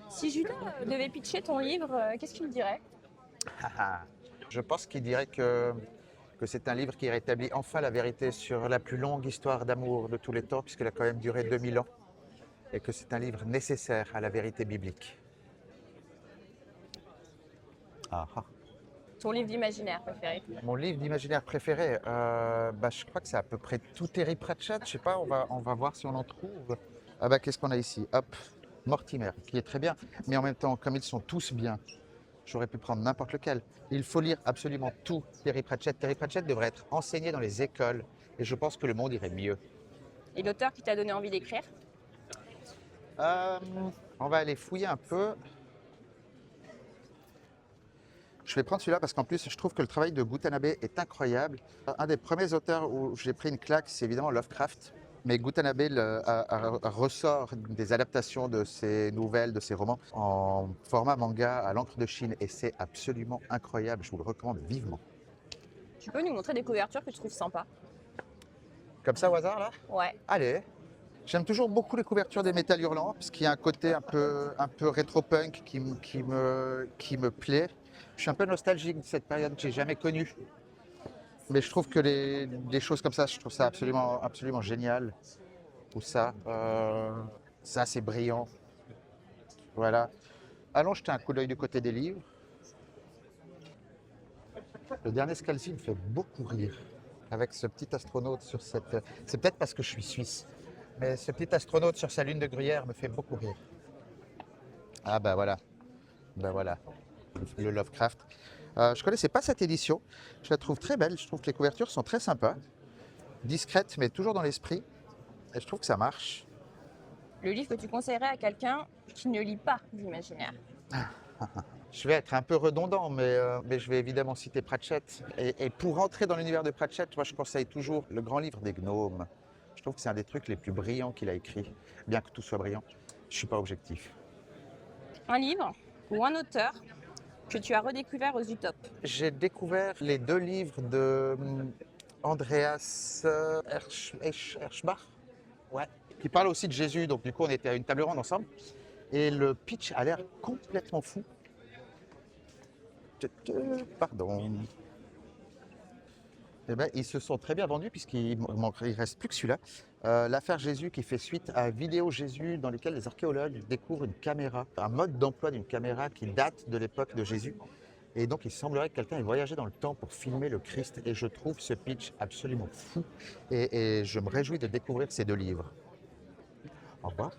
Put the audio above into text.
Si Judas devait pitcher ton livre, qu'est-ce qu'il dirait? Je pense qu'il dirait que c'est un livre qui rétablit enfin la vérité sur la plus longue histoire d'amour de tous les temps, puisqu'elle a quand même duré 2000 ans, et que c'est un livre nécessaire à la vérité biblique. Ah, ah. Ton livre d'imaginaire préféré? Mon livre d'imaginaire préféré, je crois que c'est à peu près tout Terry Pratchett. Je sais pas, on va voir si on en trouve. Ah bah qu'est-ce qu'on a ici? Hop, Mortimer, qui est très bien. Mais en même temps, comme ils sont tous bien, j'aurais pu prendre n'importe lequel. Il faut lire absolument tout Terry Pratchett. Terry Pratchett devrait être enseigné dans les écoles et je pense que le monde irait mieux. Et l'auteur qui t'a donné envie d'écrire? Euh, on va aller fouiller un peu. Je vais prendre celui-là parce qu'en plus, je trouve que le travail de Gutanabe est incroyable. Un des premiers auteurs où j'ai pris une claque, c'est évidemment Lovecraft. Mais Gutanabe ressort des adaptations de ses nouvelles, de ses romans, en format manga à l'encre de Chine. Et c'est absolument incroyable. Je vous le recommande vivement. Tu peux nous montrer des couvertures que tu trouves sympas? Comme ça au hasard, là? Ouais. Allez. J'aime toujours beaucoup les couvertures des Métal Hurlants, parce qu'il y a un côté un peu rétro-punk qui me plaît. Je suis un peu nostalgique de cette période que j'ai jamais connue. Mais je trouve que les choses comme ça, je trouve ça absolument, absolument génial. Ou ça c'est brillant. Voilà. Allons jeter un coup d'œil du côté des livres. Le dernier Scalzi me fait beaucoup rire. Avec ce petit astronaute sur cette... C'est peut-être parce que je suis suisse. Mais ce petit astronaute sur sa lune de Gruyère me fait beaucoup rire. Ah bah voilà. Ben voilà. Le Lovecraft. Je connaissais pas cette édition. Je la trouve très belle. Je trouve que les couvertures sont très sympas. Discrètes, mais toujours dans l'esprit. Et je trouve que ça marche. Le livre que tu conseillerais à quelqu'un qui ne lit pas d'imaginaire? Je vais être un peu redondant, mais je vais évidemment citer Pratchett. Et pour rentrer dans l'univers de Pratchett, moi je conseille toujours le grand livre des gnomes. Je trouve que c'est un des trucs les plus brillants qu'il a écrit. Bien que tout soit brillant, je suis pas objectif. Un livre ou un auteur que tu as redécouvert aux Utopes? J'ai découvert les deux livres de Andreas Erschbach, ouais, qui parle aussi de Jésus. Donc du coup, on était à une table ronde ensemble. Et le pitch a l'air complètement fou. Pardon. Eh ben, ils se sont très bien vendus puisqu'il ne reste plus que celui-là. L'affaire Jésus qui fait suite à Vidéo Jésus dans lequel les archéologues découvrent une caméra, un mode d'emploi d'une caméra qui date de l'époque de Jésus. Et donc il semblerait que quelqu'un ait voyagé dans le temps pour filmer le Christ. Et je trouve ce pitch absolument fou. Et je me réjouis de découvrir ces deux livres. Au revoir.